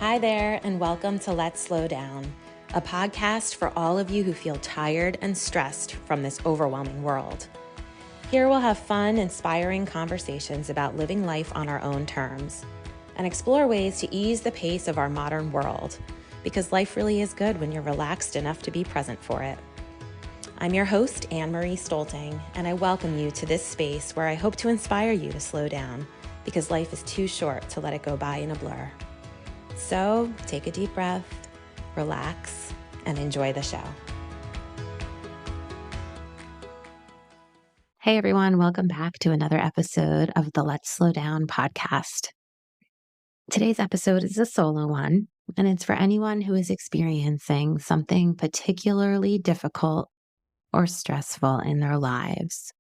Hi there, and welcome to Let's Slow Down, a podcast for all of you who feel tired and stressed from this overwhelming world. Here we'll have fun, inspiring conversations about living life on our own terms and explore ways to ease the pace of our modern world, because life really is good when you're relaxed enough to be present for it. I'm your host, Anne-Marie Stolting, and I welcome you to this space where I hope to inspire you to slow down, because life is too short to let it go by in a blur. So take a deep breath, relax, and enjoy the show. Hey everyone, welcome back to another episode of the Let's Slow Down podcast. Today's episode is a solo one, and it's for anyone who is experiencing something particularly difficult or stressful in their lives,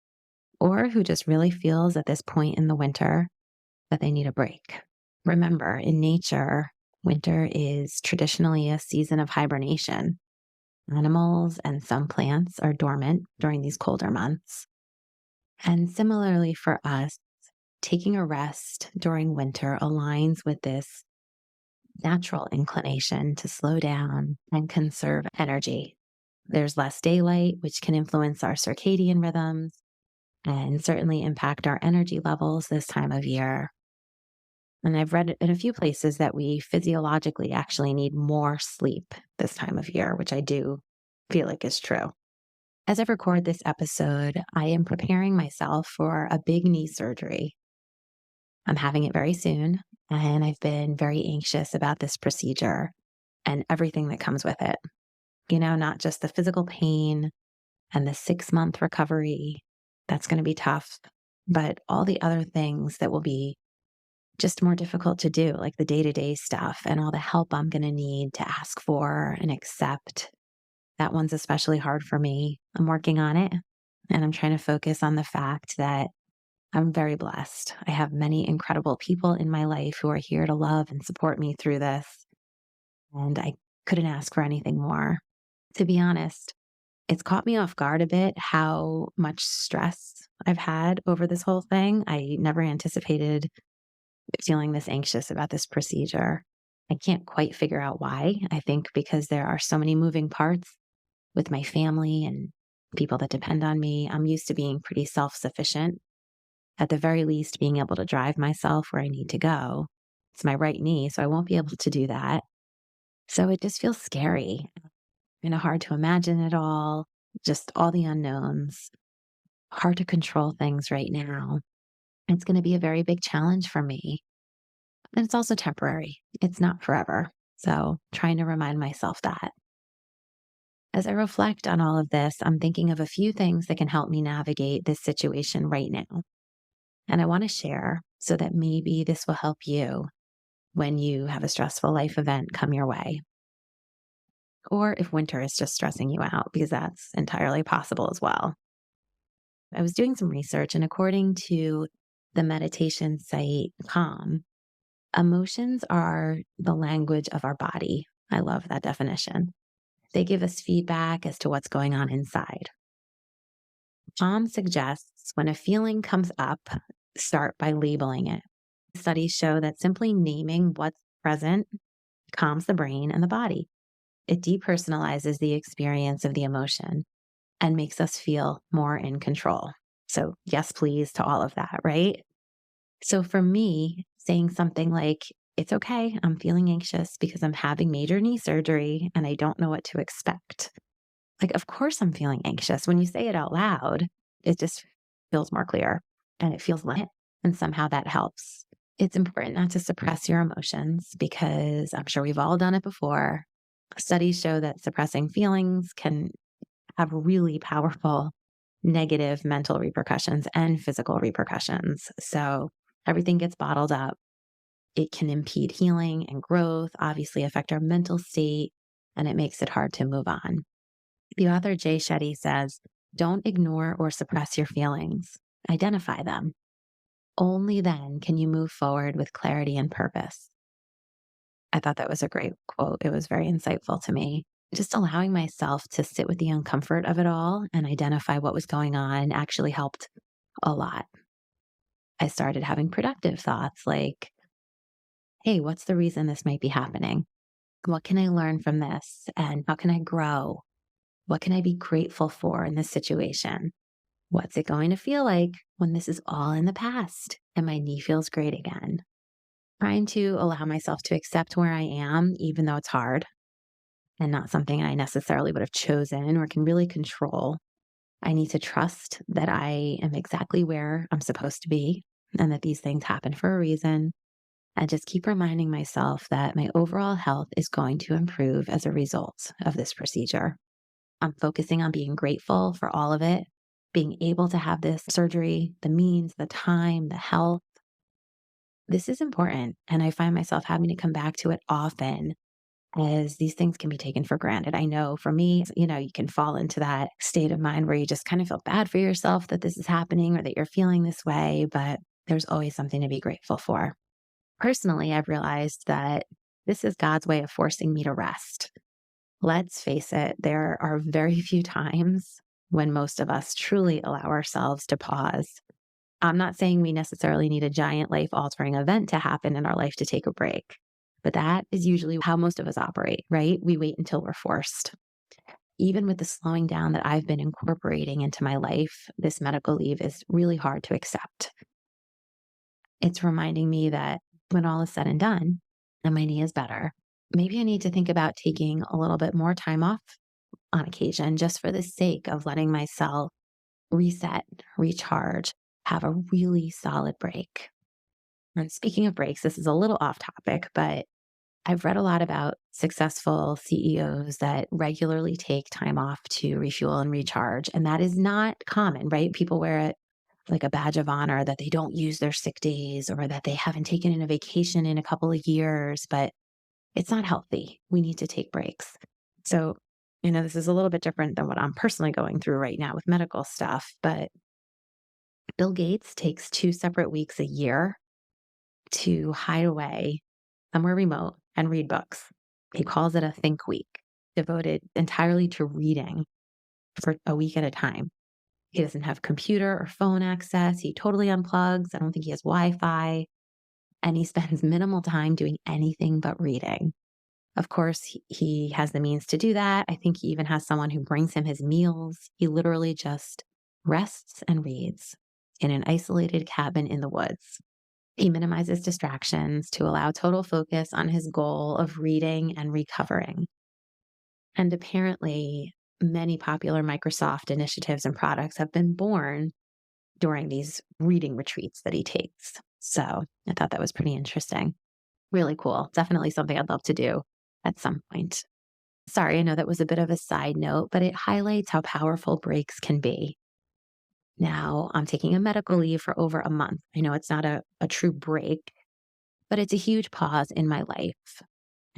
or who just really feels at this point in the winter that they need a break. Remember, in nature, winter is traditionally a season of hibernation. Animals and some plants are dormant during these colder months. And similarly for us, taking a rest during winter aligns with this natural inclination to slow down and conserve energy. There's less daylight, which can influence our circadian rhythms and certainly impact our energy levels this time of year. And I've read in a few places that we physiologically actually need more sleep this time of year, which I do feel like is true. As I record this episode, I am preparing myself for a big knee surgery. I'm having it very soon, and I've been very anxious about this procedure and everything that comes with it. Not just the physical pain and the 6-month recovery. That's going to be tough, but all the other things that will be just more difficult to do, like the day-to-day stuff and all the help I'm going to need to ask for and accept. That one's especially hard for me. I'm working on it, and I'm trying to focus on the fact that I'm very blessed. I have many incredible people in my life who are here to love and support me through this, and I couldn't ask for anything more. To be honest, it's caught me off guard a bit how much stress I've had over this whole thing. I never anticipated feeling this anxious about this procedure. I can't quite figure out why. I think because there are so many moving parts with my family and people that depend on me. I'm used to being pretty self-sufficient, at the very least being able to drive myself where I need to go. It's my right knee, so I won't be able to do that. So it just feels scary, hard to imagine it all, just all the unknowns, hard to control things right now. It's going to be a very big challenge for me. And it's also temporary. It's not forever. So trying to remind myself that. As I reflect on all of this, I'm thinking of a few things that can help me navigate this situation right now. And I want to share so that maybe this will help you when you have a stressful life event come your way. Or if winter is just stressing you out, because that's entirely possible as well. I was doing some research, and according to the meditation site Calm, emotions are the language of our body. I love that definition. They give us feedback as to what's going on inside. Calm suggests when a feeling comes up, start by labeling it. Studies show that simply naming what's present calms the brain and the body. It depersonalizes the experience of the emotion and makes us feel more in control. So, yes, please to all of that, right? So, for me, saying something like, it's okay, I'm feeling anxious because I'm having major knee surgery and I don't know what to expect. Like, of course, I'm feeling anxious. When you say it out loud, it just feels more clear and it feels light. And somehow that helps. It's important not to suppress your emotions because I'm sure we've all done it before. Studies show that suppressing feelings can have really powerful negative mental repercussions and physical repercussions. So everything gets bottled up. It can impede healing and growth, obviously affect our mental state, and it makes it hard to move on. The author Jay Shetty says, don't ignore or suppress your feelings. Identify them. Only then can you move forward with clarity and purpose. I thought that was a great quote. It was very insightful to me. Just allowing myself to sit with the uncomfort of it all and identify what was going on actually helped a lot. I started having productive thoughts like, hey, what's the reason this might be happening? What can I learn from this? And how can I grow? What can I be grateful for in this situation? What's it going to feel like when this is all in the past and my knee feels great again? Trying to allow myself to accept where I am, even though it's hard and not something I necessarily would have chosen or can really control. I need to trust that I am exactly where I'm supposed to be and that these things happen for a reason. And just keep reminding myself that my overall health is going to improve as a result of this procedure. I'm focusing on being grateful for all of it, being able to have this surgery, the means, the time, the health. This is important. And I find myself having to come back to it often as these things can be taken for granted. I know for me, you can fall into that state of mind where you just kind of feel bad for yourself that this is happening or that you're feeling this way, but there's always something to be grateful for. Personally, I've realized that this is God's way of forcing me to rest. Let's face it, there are very few times when most of us truly allow ourselves to pause. I'm not saying we necessarily need a giant life altering event to happen in our life to take a break, but that is usually how most of us operate, right? We wait until we're forced. Even with the slowing down that I've been incorporating into my life, this medical leave is really hard to accept. It's reminding me that when all is said and done and my knee is better, maybe I need to think about taking a little bit more time off on occasion just for the sake of letting myself reset, recharge, have a really solid break. And speaking of breaks, this is a little off topic, but I've read a lot about successful CEOs that regularly take time off to refuel and recharge. And that is not common, right? People wear it like a badge of honor that they don't use their sick days or that they haven't taken in a vacation in a couple of years, but it's not healthy. We need to take breaks. So, this is a little bit different than what I'm personally going through right now with medical stuff, but Bill Gates takes 2 separate weeks a year to hide away somewhere remote and read books. He calls it a think week, devoted entirely to reading for a week at a time. He doesn't have computer or phone access. He totally unplugs. I don't think he has Wi Fi. And he spends minimal time doing anything but reading. Of course, he has the means to do that. I think he even has someone who brings him his meals. He literally just rests and reads in an isolated cabin in the woods. He minimizes distractions to allow total focus on his goal of reading and recovering. And apparently, many popular Microsoft initiatives and products have been born during these reading retreats that he takes. So I thought that was pretty interesting. Really cool. Definitely something I'd love to do at some point. Sorry, I know that was a bit of a side note, but it highlights how powerful breaks can be. Now, I'm taking a medical leave for over a month. I know it's not a true break, but it's a huge pause in my life.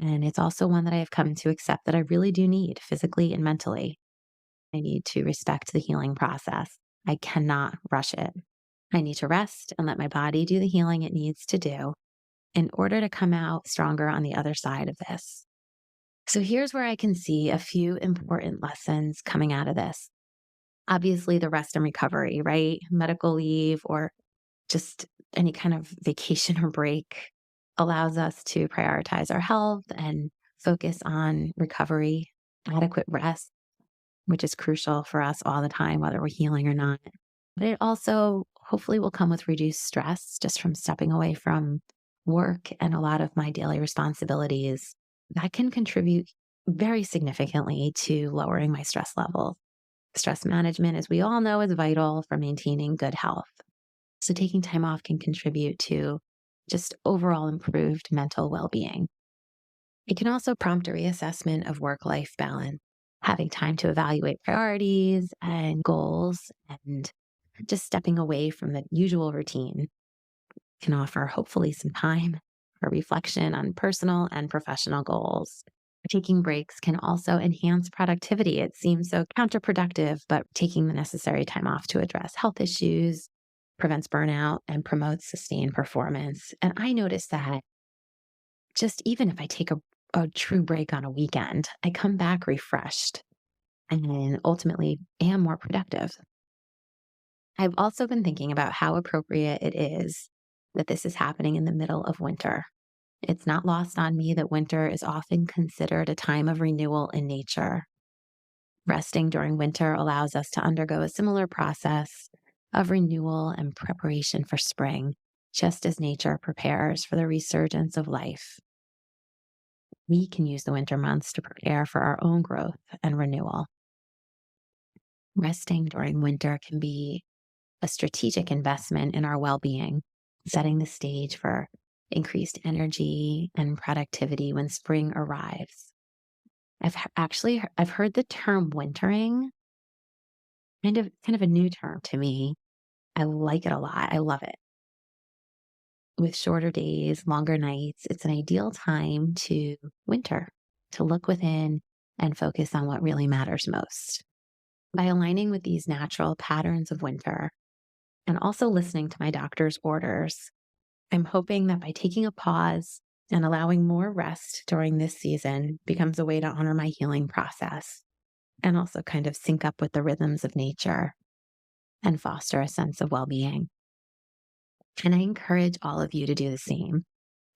And it's also one that I have come to accept that I really do need physically and mentally. I need to respect the healing process. I cannot rush it. I need to rest and let my body do the healing it needs to do in order to come out stronger on the other side of this. So here's where I can see a few important lessons coming out of this. Obviously, the rest and recovery, right? Medical leave or just any kind of vacation or break allows us to prioritize our health and focus on recovery, adequate rest, which is crucial for us all the time, whether we're healing or not. But it also hopefully will come with reduced stress just from stepping away from work and a lot of my daily responsibilities. That can contribute very significantly to lowering my stress levels. Stress management, as we all know, is vital for maintaining good health. So taking time off can contribute to just overall improved mental well being. It can also prompt a reassessment of work life balance, having time to evaluate priorities and goals, and just stepping away from the usual routine can offer hopefully some time for reflection on personal and professional goals. Taking breaks can also enhance productivity. It seems so counterproductive, but taking the necessary time off to address health issues prevents burnout and promotes sustained performance. And I notice that just even if I take a true break on a weekend, I come back refreshed and ultimately am more productive. I've also been thinking about how appropriate it is that this is happening in the middle of winter. It's not lost on me that winter is often considered a time of renewal in nature. Resting during winter allows us to undergo a similar process of renewal and preparation for spring, just as nature prepares for the resurgence of life. We can use the winter months to prepare for our own growth and renewal. Resting during winter can be a strategic investment in our well-being, setting the stage for increased energy and productivity when spring arrives. I've heard the term wintering, kind of a new term to me. I like it a lot. I love it. With shorter days, longer nights, it's an ideal time to winter, to look within and focus on what really matters most. By aligning with these natural patterns of winter and also listening to my doctor's orders, I'm hoping that by taking a pause and allowing more rest during this season becomes a way to honor my healing process and also kind of sync up with the rhythms of nature and foster a sense of well-being. And I encourage all of you to do the same.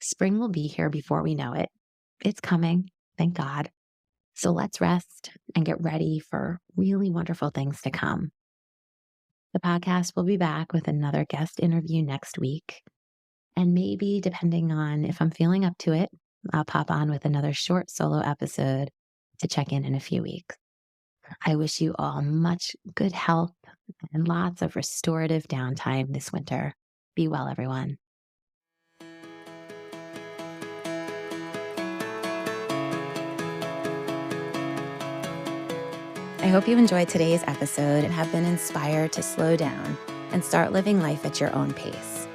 Spring will be here before we know it. It's coming, thank God. So let's rest and get ready for really wonderful things to come. The podcast will be back with another guest interview next week. And maybe, depending on if I'm feeling up to it, I'll pop on with another short solo episode to check in a few weeks. I wish you all much good health and lots of restorative downtime this winter. Be well, everyone. I hope you enjoyed today's episode and have been inspired to slow down and start living life at your own pace.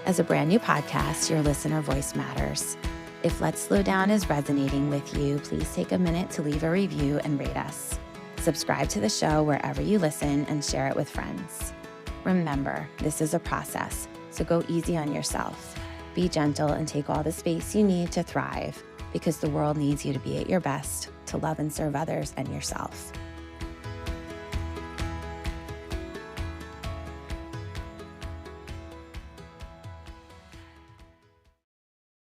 As a brand new podcast, your listener voice matters. If Let's Slow Down is resonating with you, please take a minute to leave a review and rate us. Subscribe to the show wherever you listen and share it with friends. Remember, this is a process, so go easy on yourself. Be gentle and take all the space you need to thrive, because the world needs you to be at your best, to love and serve others and yourself.